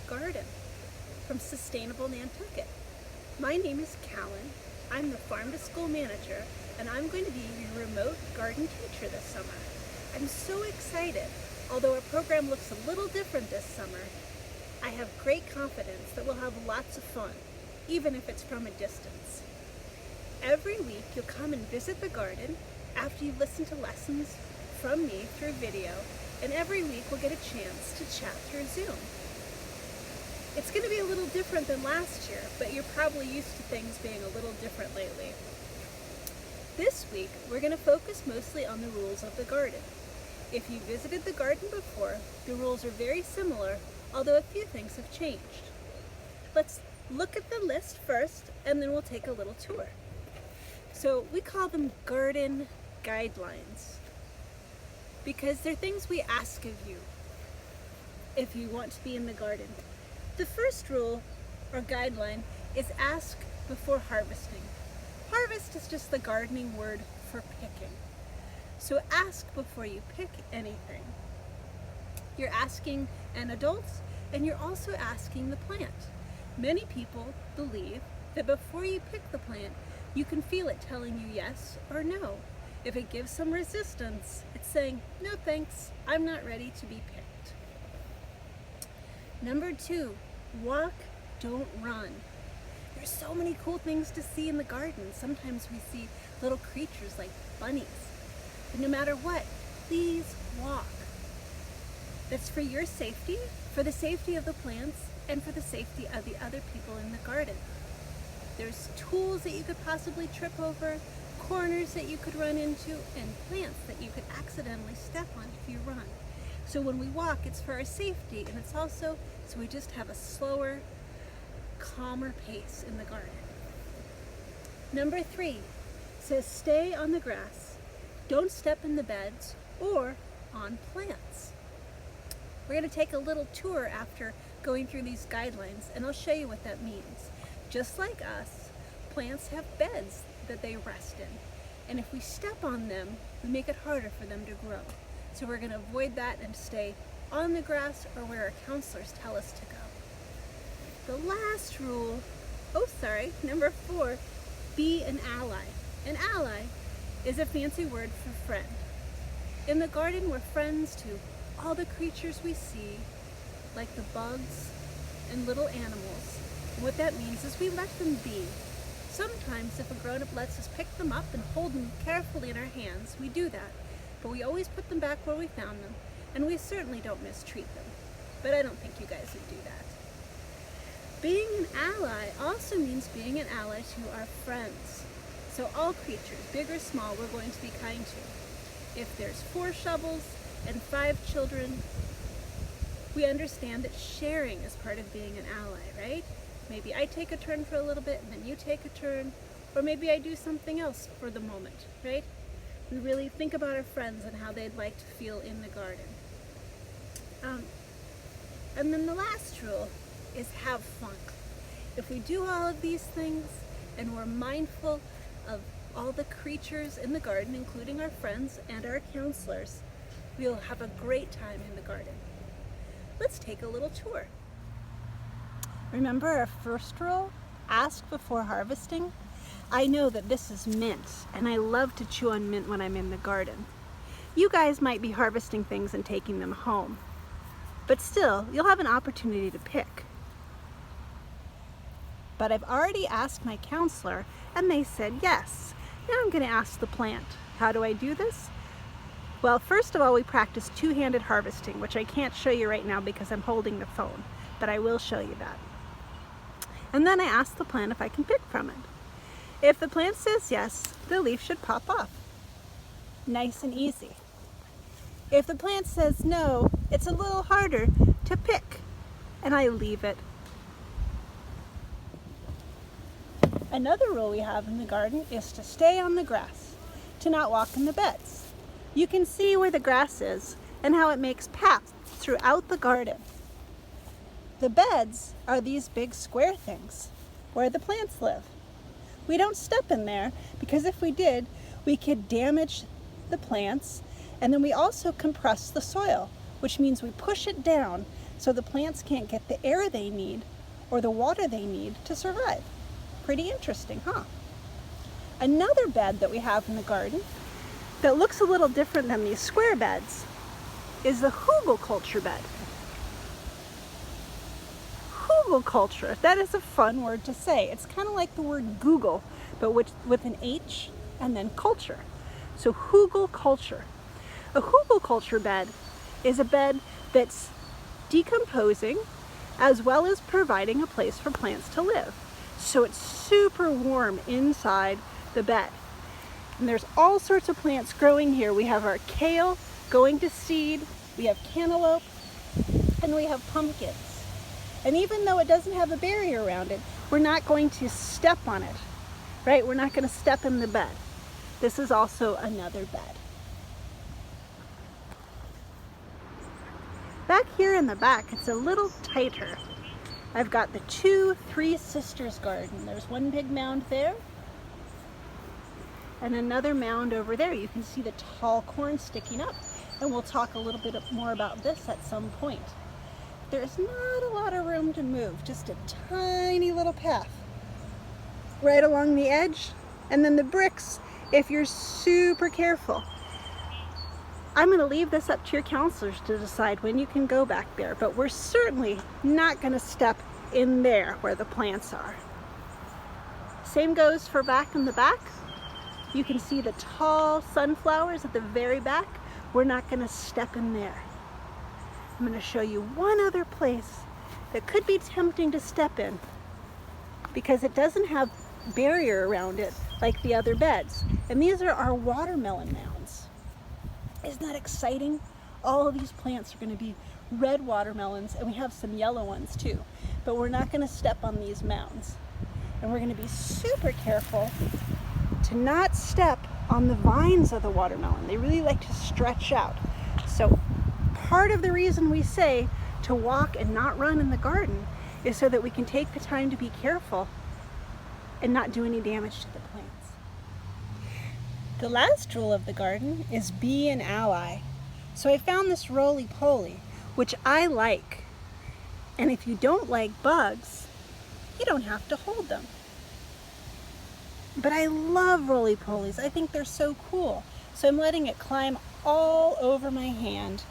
garden from Sustainable Nantucket. My name is Callan. I'm the Farm to School manager, and I'm going to be your remote garden teacher this summer. I'm so excited. Although our program looks a little different this summer, I have great confidence that we'll have lots of fun, even if it's from a distance. Every week you'll come and visit the garden after you listen to lessons from me through video, and every week we'll get a chance to chat through Zoom. It's going to be a little different than last year, but you're probably used to things being a little different lately. This week we're going to focus mostly on the rules of the garden. If you visited the garden before, the rules are very similar, although a few things have changed. Let's look at the list first, and then we'll take a little tour. So we call them garden guidelines because they're things we ask of you if you want to be in the garden. The first rule or guideline is ask before harvesting. Harvest is just the gardening word for picking. So ask before you pick anything. You're asking an adult, and you're also asking the plant. Many people believe that before you pick the plant, you can feel it telling you yes or no. If it gives some resistance, it's saying, no thanks, I'm not ready to be picked. Number 2, walk, don't run. There's so many cool things to see in the garden. Sometimes we see little creatures like bunnies. But no matter what, please walk. That's for your safety, for the safety of the plants, and for the safety of the other people in the garden. There's tools that you could possibly trip over, corners that you could run into, and plants that you could accidentally step on if you run. So when we walk, it's for our safety, and it's also so we just have a slower, calmer pace in the garden. Number 3 says stay on the grass. Don't step in the beds or on plants. We're going to take a little tour after going through these guidelines, and I'll show you what that means. Just like us, plants have beds that they rest in, and if we step on them, we make it harder for them to grow. So we're going to avoid that and stay on the grass or where our counselors tell us to go. The last rule, number 4, be an ally. An ally is a fancy word for friend. In the garden, we're friends to all the creatures we see, like the bugs and little animals. And what that means is we let them be. Sometimes if a grown-up lets us pick them up and hold them carefully in our hands, we do that. But we always put them back where we found them, and we certainly don't mistreat them. But I don't think you guys would do that. Being an ally also means being an ally to our friends. So all creatures, big or small, we're going to be kind to. If there's 4 shovels and 5 children, we understand that sharing is part of being an ally, right? Maybe I take a turn for a little bit and then you take a turn, or maybe I do something else for the moment, right? We really think about our friends and how they'd like to feel in the garden. And then the last rule is have fun. If we do all of these things and we're mindful of all the creatures in the garden, including our friends and our counselors, we'll have a great time in the garden. Let's take a little tour. Remember our first rule? Ask before harvesting? I know that this is mint, and I love to chew on mint when I'm in the garden. You guys might be harvesting things and taking them home, but still, you'll have an opportunity to pick. But I've already asked my counselor, and they said yes. Now I'm going to ask the plant. How do I do this? Well, first of all, we practice two-handed harvesting, which I can't show you right now because I'm holding the phone, but I will show you that. And then I ask the plant if I can pick from it. If the plant says yes, the leaf should pop off. Nice and easy. If the plant says no, it's a little harder to pick, and I leave it. Another rule we have in the garden is to stay on the grass, to not walk in the beds. You can see where the grass is and how it makes paths throughout the garden. The beds are these big square things where the plants live. We don't step in there because if we did, we could damage the plants, and then we also compress the soil, which means we push it down so the plants can't get the air they need or the water they need to survive. Pretty interesting, huh? Another bed that we have in the garden that looks a little different than these square beds is the hugelkultur bed. Hugelkultur, that is a fun word to say. It's kind of like the word Google, but with an H and then culture. So hugelkultur. A hugelkultur bed is a bed that's decomposing as well as providing a place for plants to live. So it's super warm inside the bed. And there's all sorts of plants growing here. We have our kale going to seed, we have cantaloupe, and we have pumpkins. And even though it doesn't have a barrier around it, we're not going to step on it, right? We're not going to step in the bed. This is also another bed. Back here in the back, it's a little tighter. I've got the Three Sisters garden. There's one big mound there and another mound over there. You can see the tall corn sticking up, and we'll talk a little bit more about this at some point. There's not a lot of room to move, just a tiny little path right along the edge, and then the bricks if you're super careful. I'm going to leave this up to your counselors to decide when you can go back there, but we're certainly not going to step in there where the plants are. Same goes for back in the back. You can see the tall sunflowers at the very back. We're not going to step in there. I'm going to show you one other place that could be tempting to step in because it doesn't have barrier around it like the other beds. And these are our watermelon mounds. Isn't that exciting? All of these plants are going to be red watermelons, and we have some yellow ones too. But we're not going to step on these mounds. And we're going to be super careful to not step on the vines of the watermelon. They really like to stretch out. So part of the reason we say to walk and not run in the garden is so that we can take the time to be careful and not do any damage to the plants. The last rule of the garden is be an ally. So I found this roly-poly, which I like. And if you don't like bugs, you don't have to hold them. But I love roly-polies. I think they're so cool. So I'm letting it climb all over my hand.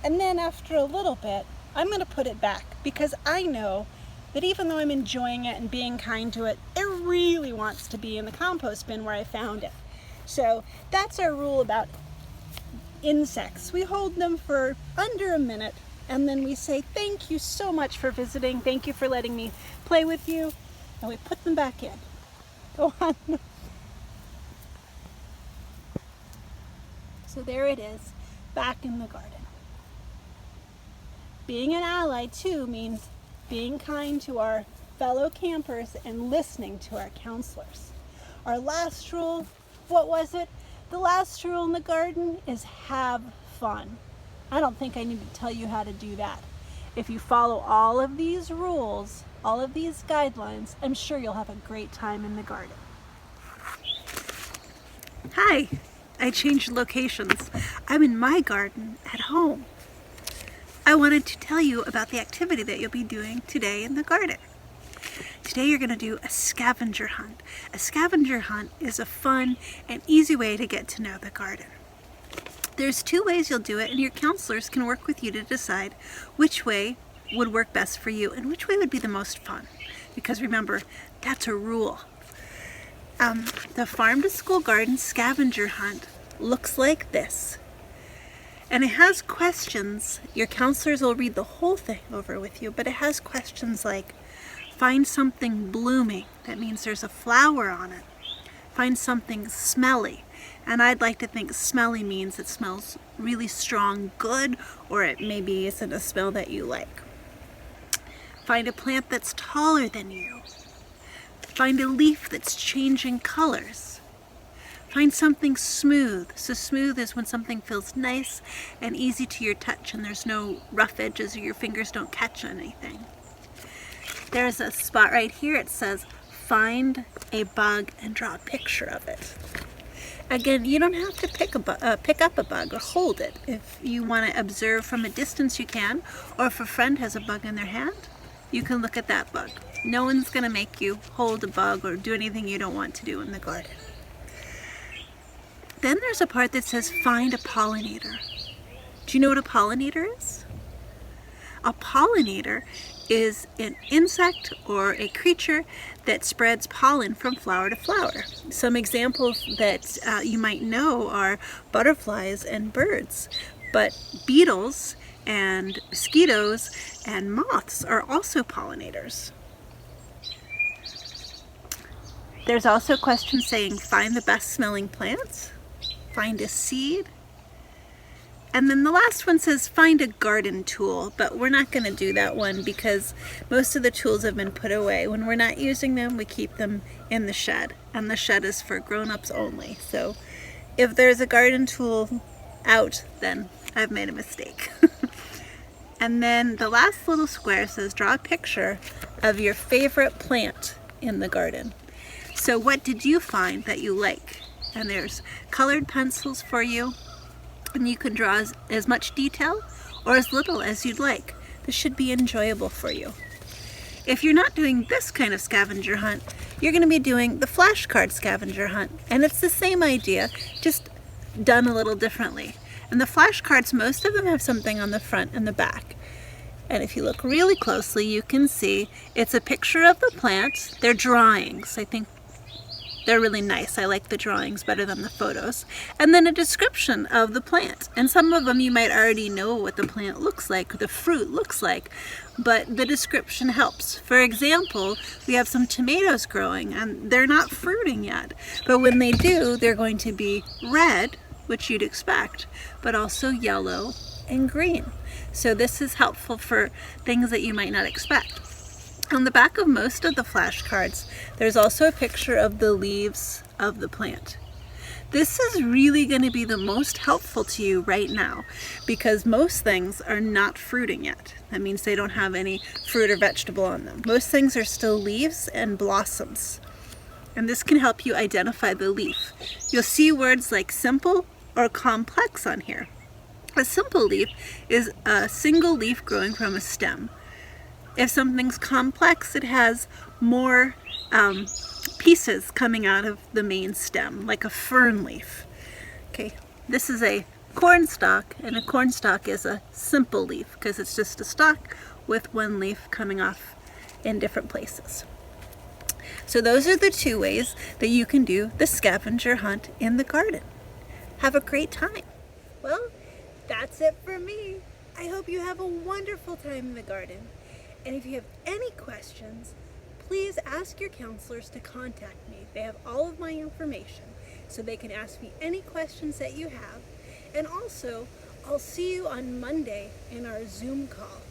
And then after a little bit, I'm going to put it back because I know that even though I'm enjoying it and being kind to it, it really wants to be in the compost bin where I found it. So that's our rule about insects. We hold them for under a minute and then we say, thank you so much for visiting. Thank you for letting me play with you. And we put them back in. Go on. So there it is, back in the garden. Being an ally too means being kind to our fellow campers and listening to our counselors. Our last rule, what was it? The last rule in the garden is have fun. I don't think I need to tell you how to do that. If you follow all of these rules, all of these guidelines, I'm sure you'll have a great time in the garden. Hi, I changed locations. I'm in my garden at home. I wanted to tell you about the activity that you'll be doing today in the garden. Today you're going to do a scavenger hunt. A scavenger hunt is a fun and easy way to get to know the garden. There's two ways you'll do it, and your counselors can work with you to decide which way would work best for you and which way would be the most fun. Because remember, that's a rule. The Farm to School Garden Scavenger Hunt looks like this. And it has questions. Your counselors will read the whole thing over with you, but it has questions like, find something blooming. That means there's a flower on it. Find something smelly. And I'd like to think smelly means it smells really strong, good, or it maybe isn't a smell that you like. Find a plant that's taller than you. Find a leaf that's changing colors. Find something smooth. So smooth is when something feels nice and easy to your touch and there's no rough edges or your fingers don't catch anything. There's a spot right here. It says, find a bug and draw a picture of it. Again, you don't have to pick up a bug or hold it. If you want to observe from a distance, you can. Or if a friend has a bug in their hand, you can look at that bug. No one's going to make you hold a bug or do anything you don't want to do in the garden. Then there's a part that says find a pollinator. Do you know what a pollinator is? A pollinator is an insect or a creature that spreads pollen from flower to flower. Some examples that you might know are butterflies and birds, but beetles and mosquitoes and moths are also pollinators. There's also questions saying find the best smelling plants, find a seed, and then the last one says find a garden tool, but we're not going to do that one because most of the tools have been put away. When we're not using them, we keep them in the shed, and the shed is for grown-ups only. So if there's a garden tool out, then I've made a mistake. And then the last little square says draw a picture of your favorite plant in the garden. So what did you find that you like? And there's colored pencils for you. And you can draw as much detail or as little as you'd like. This should be enjoyable for you. If you're not doing this kind of scavenger hunt, you're going to be doing the flashcard scavenger hunt. And it's the same idea, just done a little differently. And the flashcards, most of them have something on the front and the back. And if you look really closely, you can see it's a picture of the plant. They're drawings. I think they're really nice. I like the drawings better than the photos. And then a description of the plant. And some of them you might already know what the plant looks like, the fruit looks like, but the description helps. For example, we have some tomatoes growing and they're not fruiting yet. But when they do, they're going to be red, which you'd expect, but also yellow and green. So this is helpful for things that you might not expect. On the back of most of the flashcards, there's also a picture of the leaves of the plant. This is really going to be the most helpful to you right now because most things are not fruiting yet. That means they don't have any fruit or vegetable on them. Most things are still leaves and blossoms. And this can help you identify the leaf. You'll see words like simple or complex on here. A simple leaf is a single leaf growing from a stem. If something's complex, it has more pieces coming out of the main stem, like a fern leaf. Okay, this is a corn stalk, and a corn stalk is a simple leaf because it's just a stalk with one leaf coming off in different places. So those are the two ways that you can do the scavenger hunt in the garden. Have a great time. Well, that's it for me. I hope you have a wonderful time in the garden. And if you have any questions, please ask your counselors to contact me. They have all of my information, so they can ask me any questions that you have. And also, I'll see you on Monday in our Zoom call.